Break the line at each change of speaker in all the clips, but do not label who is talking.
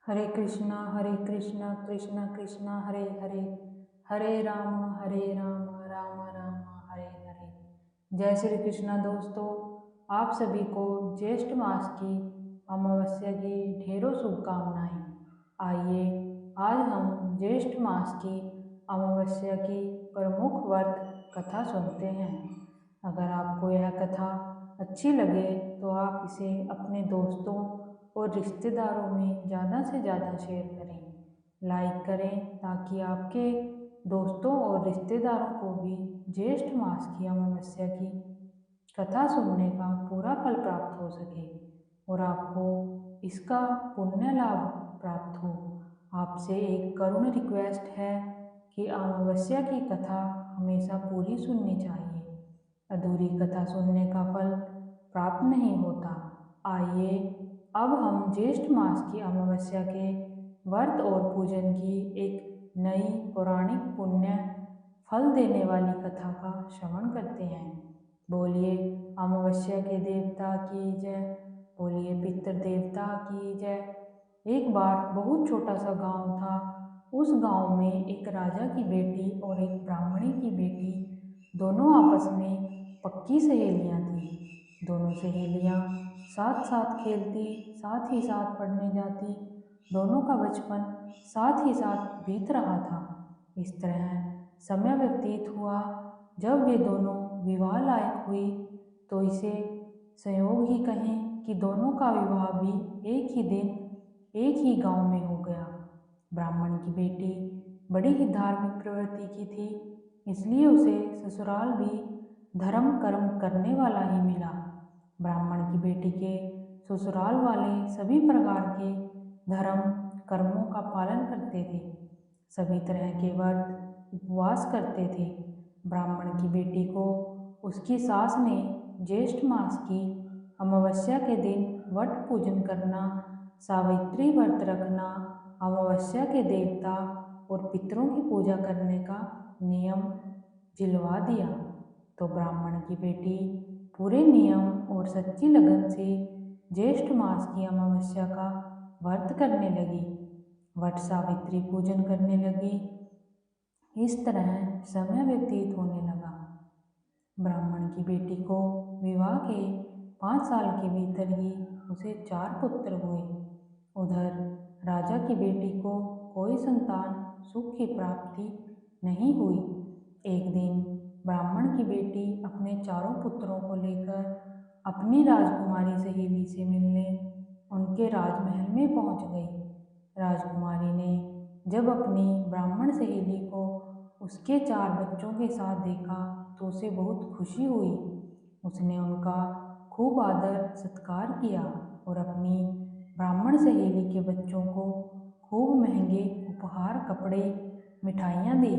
हरे कृष्णा कृष्णा कृष्णा हरे हरे, हरे राम राम राम हरे हरे। जय श्री कृष्णा दोस्तों, आप सभी को ज्येष्ठ मास की अमावस्या की ढेरों शुभकामनाएं। आइए आज हम ज्येष्ठ मास की अमावस्या की प्रमुख व्रत कथा सुनते हैं। अगर आपको यह कथा अच्छी लगे तो आप इसे अपने दोस्तों और रिश्तेदारों में ज़्यादा से ज़्यादा शेयर करें, लाइक करें, ताकि आपके दोस्तों और रिश्तेदारों को भी ज्येष्ठ मास की अमावस्या की कथा सुनने का पूरा फल प्राप्त हो सके और आपको इसका पुण्य लाभ प्राप्त हो। आपसे एक करुण रिक्वेस्ट है कि अमावस्या की कथा हमेशा पूरी सुननी चाहिए। अधूरी कथा सुनने का फल प्राप्त नहीं होता। आइए अब हम ज्येष्ठ मास की अमावस्या के व्रत और पूजन की एक नई पौराणिक पुण्य फल देने वाली कथा का श्रवण करते हैं। बोलिए अमावस्या के देवता की जय, बोलिए पितृ देवता की जय। एक बार बहुत छोटा सा गांव था। उस गांव में एक राजा की बेटी और एक ब्राह्मणी की बेटी दोनों आपस में पक्की सहेलियां थीं। दोनों सहेलियां साथ साथ खेलती, साथ ही साथ पढ़ने जाती। दोनों का बचपन साथ ही साथ बीत रहा था। इस तरह समय व्यतीत हुआ। जब वे दोनों विवाह लायक हुई तो इसे संयोग ही कहें कि दोनों का विवाह भी एक ही दिन एक ही गांव में हो गया। ब्राह्मण की बेटी बड़ी ही धार्मिक प्रवृत्ति की थी, इसलिए उसे ससुराल भी धर्म कर्म करने वाला ही मिला। ब्राह्मण की बेटी के ससुराल वाले सभी प्रकार के धर्म कर्मों का पालन करते थे, सभी तरह के व्रत उपवास करते थे। ब्राह्मण की बेटी को उसकी सास ने ज्येष्ठ मास की अमावस्या के दिन वट पूजन करना, सावित्री व्रत रखना, अमावस्या के देवता और पितरों की पूजा करने का नियम जिलवा दिया। तो ब्राह्मण की बेटी पूरे नियम और सच्ची लगन से ज्येष्ठ मास की अमावस्या का व्रत करने लगी, वट सावित्री पूजन करने लगी। इस तरह समय व्यतीत होने लगा। ब्राह्मण की बेटी को विवाह के 5 साल के भीतर ही उसे 4 पुत्र हुए। उधर राजा की बेटी को कोई संतान सुख की प्राप्ति नहीं हुई। एक दिन ब्राह्मण की बेटी अपने चारों पुत्रों को लेकर अपनी राजकुमारी सहेली से मिलने उनके राजमहल में पहुंच गई। राजकुमारी ने जब अपनी ब्राह्मण सहेली को उसके 4 बच्चों के साथ देखा तो उसे बहुत खुशी हुई। उसने उनका खूब आदर सत्कार किया और अपनी ब्राह्मण सहेली के बच्चों को खूब महंगे उपहार, कपड़े, मिठाइयाँ दी।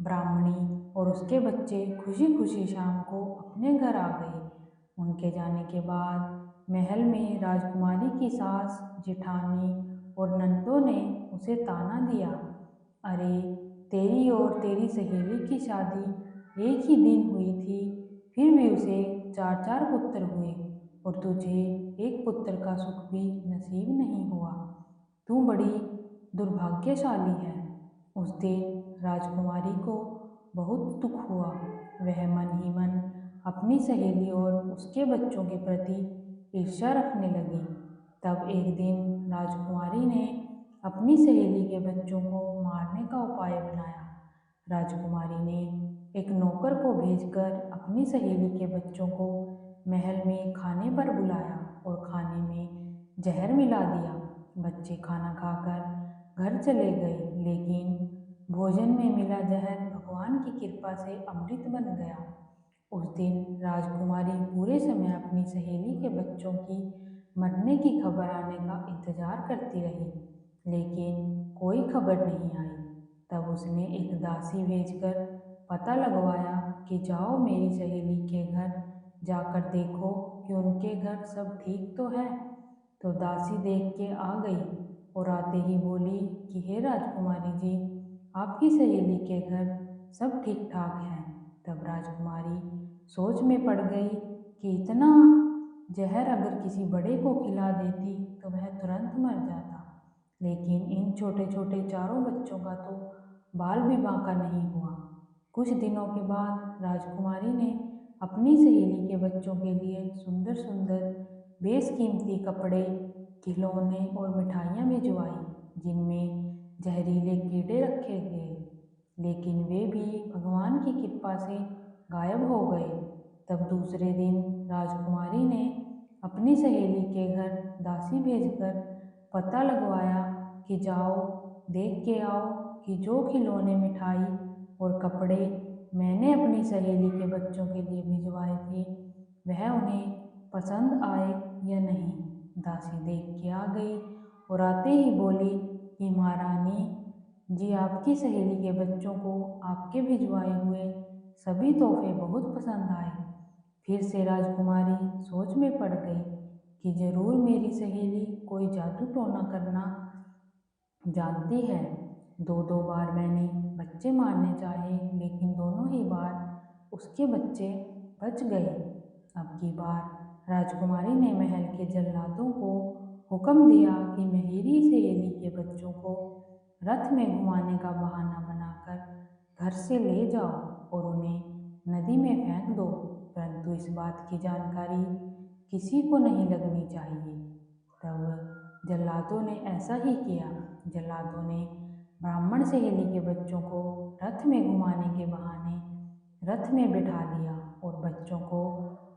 ब्राह्मणी और उसके बच्चे खुशी खुशी शाम को अपने घर आ गए। उनके जाने के बाद महल में राजकुमारी की सास, जेठानी और नंदों ने उसे ताना दिया, अरे तेरी और तेरी सहेली की शादी एक ही दिन हुई थी, फिर भी उसे 4 पुत्र हुए और तुझे एक पुत्र का सुख भी नसीब नहीं हुआ। तू बड़ी दुर्भाग्यशाली है। उस दिन राजकुमारी को बहुत दुख हुआ। वह मन ही मन अपनी सहेली और उसके बच्चों के प्रति ईर्ष्या रखने लगी। तब एक दिन राजकुमारी ने अपनी सहेली के बच्चों को मारने का उपाय बनाया। राजकुमारी ने एक नौकर को भेजकर अपनी सहेली के बच्चों को महल में खाने पर बुलाया और खाने में जहर मिला दिया। बच्चे खाना खाकर घर चले गए, लेकिन भोजन में मिला जहर भगवान की कृपा से अमृत बन गया। उस दिन राजकुमारी पूरे समय अपनी सहेली के बच्चों की मरने की खबर आने का इंतजार करती रही, लेकिन कोई खबर नहीं आई। तब उसने एक दासी भेजकर पता लगवाया कि जाओ मेरी सहेली के घर जाकर देखो कि उनके घर सब ठीक तो है। तो दासी देख के आ गई और आते ही बोली कि हे राजकुमारी जी, आपकी सहेली के घर सब ठीक ठाक है। तब राजकुमारी सोच में पड़ गई कि इतना जहर अगर किसी बड़े को खिला देती तो वह तुरंत मर जाता, लेकिन इन छोटे छोटे चारों बच्चों का तो बाल भी बांका नहीं हुआ। कुछ दिनों के बाद राजकुमारी ने अपनी सहेली के बच्चों के लिए सुंदर सुंदर बेशकीमती कपड़े, खिलौने और मिठाइयाँ भिजवाई जिनमें जहरीले कीड़े रखे गए, लेकिन वे भी भगवान की कृपा से गायब हो गए। तब दूसरे दिन राजकुमारी ने अपनी सहेली के घर दासी भेजकर पता लगवाया कि जाओ देख के आओ कि जो खिलौने, मिठाई और कपड़े मैंने अपनी सहेली के बच्चों के लिए भिजवाए थे वह उन्हें पसंद आए या नहीं। दासी देख के आ गई और आते ही बोली कि महारानी जी, आपकी सहेली के बच्चों को आपके भिजवाए हुए सभी तोहफे बहुत पसंद आए। फिर से राजकुमारी सोच में पड़ गई कि जरूर मेरी सहेली कोई जादू टोना करना जानती है। दो दो बार मैंने बच्चे मारने चाहे, लेकिन दोनों ही बार उसके बच्चे बच गए। अब की बार राजकुमारी ने महल के जल्लादों को हुक्म दिया कि मेरी सहेली के बच्चों को रथ में घुमाने का बहाना बनाकर घर से ले जाओ और उन्हें नदी में फेंक दो, परंतु इस बात की जानकारी किसी को नहीं लगनी चाहिए। तब जल्लादों ने ऐसा ही किया। जल्लादों ने ब्राह्मण सहेली के बच्चों को रथ में घुमाने के बहाने रथ में बिठा लिया और बच्चों को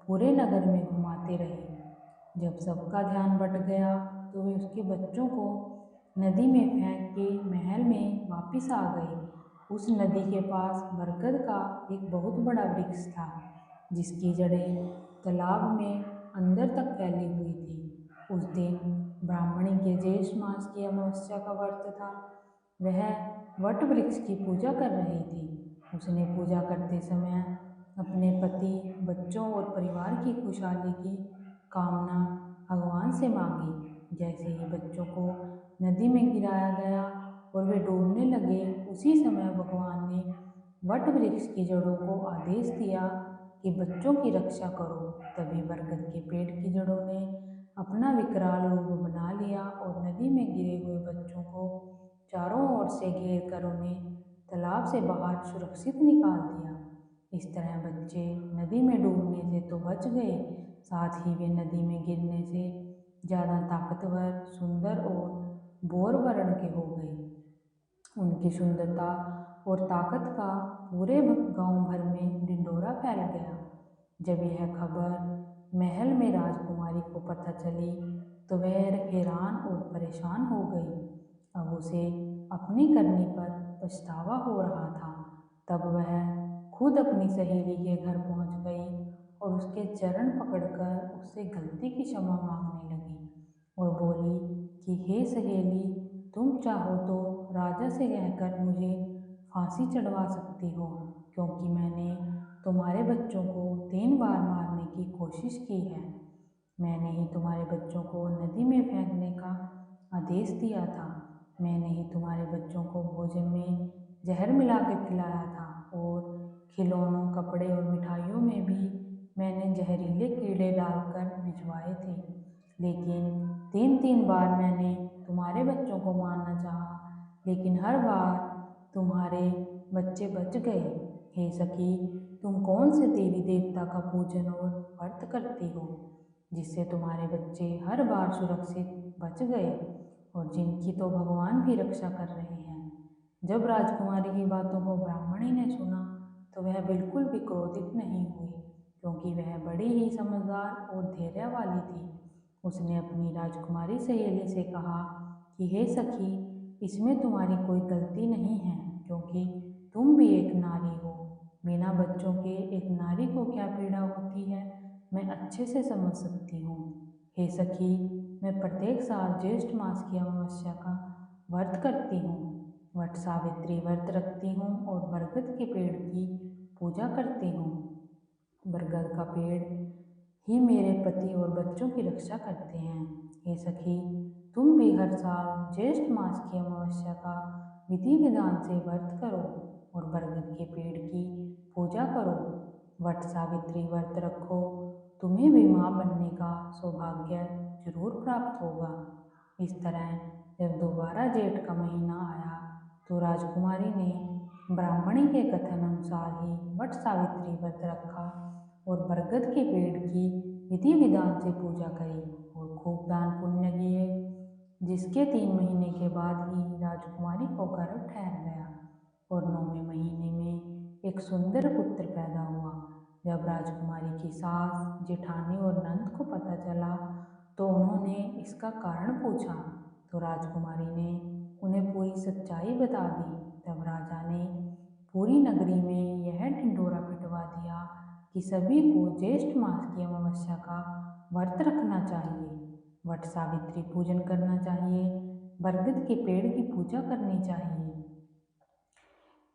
पूरे नगर में घुमाते रहे। जब सबका ध्यान बट गया तो वे उसके बच्चों को नदी में फेंक के महल में वापस आ गए। उस नदी के पास बरगद का एक बहुत बड़ा वृक्ष था जिसकी जड़ें तालाब में अंदर तक फैली हुई थी। उस दिन ब्राह्मणी के ज्येष्ठ मास की अमावस्या का व्रत था। वह वट वृक्ष की पूजा कर रही थी। उसने पूजा करते समय अपने पति, बच्चों और परिवार की खुशहाली की कामना भगवान से मांगी। जैसे ही बच्चों को नदी में गिराया गया और वे डूबने लगे, उसी समय भगवान ने वट वृक्ष की जड़ों को आदेश दिया कि बच्चों की रक्षा करो। तभी बरगद के पेड़ की जड़ों ने अपना विकराल रूप बना लिया और नदी में गिरे हुए बच्चों को चारों ओर से घेर कर उन्हें तालाब से बाहर सुरक्षित निकाल दिया। इस तरह बच्चे नदी में डूबने से तो बच गए, साथ ही वे नदी में गिरने से ज़्यादा ताकतवर, सुंदर और बोर वर्ण के हो गए। उनकी सुंदरता और ताकत का पूरे गांव भर में ढिंढोरा फैल गया। जब यह खबर महल में राजकुमारी को पता चली तो वह हैरान और परेशान हो गई। अब उसे अपनी करनी पर पछतावा हो रहा था। तब वह खुद अपनी सहेली के घर पहुंच गई और उसके चरण पकड़कर उससे गलती की क्षमा मांगने लगी और बोली कि हे सहेली, तुम चाहो तो राजा से कहकर मुझे फांसी चढ़वा सकती हो, क्योंकि मैंने तुम्हारे बच्चों को 3 बार मारने की कोशिश की है। मैंने ही तुम्हारे बच्चों को नदी में फेंकने का आदेश दिया था। मैंने ही तुम्हारे बच्चों को भोजन में जहर मिला के खिलाया था और खिलौनों, कपड़े और मिठाइयों में भी मैंने जहरीले कीड़े डालकर भिजवाए थे। लेकिन 3-3 बार मैंने तुम्हारे बच्चों को मारना चाहा, लेकिन हर बार तुम्हारे बच्चे बच गए। हे सखी, तुम कौन से देवी देवता का पूजन और व्रत करती हो जिससे तुम्हारे बच्चे हर बार सुरक्षित बच गए और जिनकी तो भगवान भी रक्षा कर रहे हैं। जब राजकुमारी की बातों को ब्राह्मणी ने सुना तो वह बिल्कुल भी क्रोधित नहीं हुई, क्योंकि वह बड़ी ही समझदार और धैर्य वाली थी। उसने अपनी राजकुमारी सहेली से कहा कि हे सखी, इसमें तुम्हारी कोई गलती नहीं है, क्योंकि तुम भी एक नारी हो। बिना बच्चों के एक नारी को क्या पीड़ा होती है, मैं अच्छे से समझ सकती हूँ। हे सखी, मैं प्रत्येक साल ज्येष्ठ मास की अमावस्या का व्रत करती हूँ, वट सावित्री व्रत रखती हूँ और बरगद के पेड़ की पूजा करती हूँ। बरगद का पेड़ ही मेरे पति और बच्चों की रक्षा करते हैं। हे सखी, तुम भी हर साल ज्येष्ठ मास की अमावस्या का विधि विधान से व्रत करो और बरगद के पेड़ की पूजा करो। वट सावित्री व्रत रखो, तुम्हें भी माँ बनने का सौभाग्य जरूर प्राप्त होगा। इस तरह जब दोबारा जेठ का महीना आया तो राजकुमारी ने ब्राह्मणी के कथन अनुसार ही वट सावित्री व्रत रखा और बरगद के पेड़ की विधि विधान से पूजा करी और खूब दान पुण्य किए, जिसके 3 महीने के बाद ही राजकुमारी को गर्भ ठहर गया और 9वें महीने में एक सुंदर पुत्र पैदा हुआ। जब राजकुमारी की सास, जेठानी और नंद को पता चला तो उन्होंने इसका कारण पूछा, तो राजकुमारी ने उन्हें पूरी सच्चाई बता दी। तब राजा ने पूरी नगरी में यह ढिंढोरा पिटवा दिया कि सभी को ज्येष्ठ मास की अमावस्या का व्रत रखना चाहिए, वट सावित्री पूजन करना चाहिए, बरगद के पेड़ की पूजा करनी चाहिए,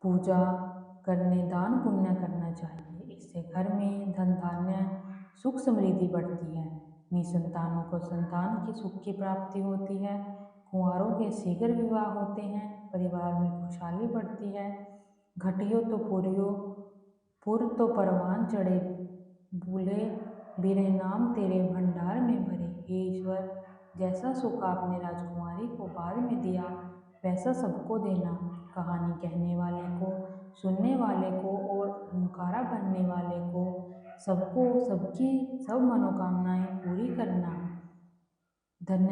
पूजा करने दान पुण्य करना चाहिए। इससे घर में धन धान्य सुख समृद्धि बढ़ती है, निसंतानों को संतान की सुख की प्राप्ति होती है, कुंवारों के शीघ्र विवाह होते हैं, परिवार में खुशहाली बढ़ती है। घटियो तो पुरियो पुर तो परवान चढ़े, भूले बिरे नाम तेरे भंडार में भरे। हे ईश्वर, जैसा सुख आपने राजकुमारी को बाद में दिया वैसा सबको देना। कहानी कहने वाले को, सुनने वाले को और हुनकारा बनने वाले को सबको सबकी सब मनोकामनाएं पूरी करना। धन्यवाद।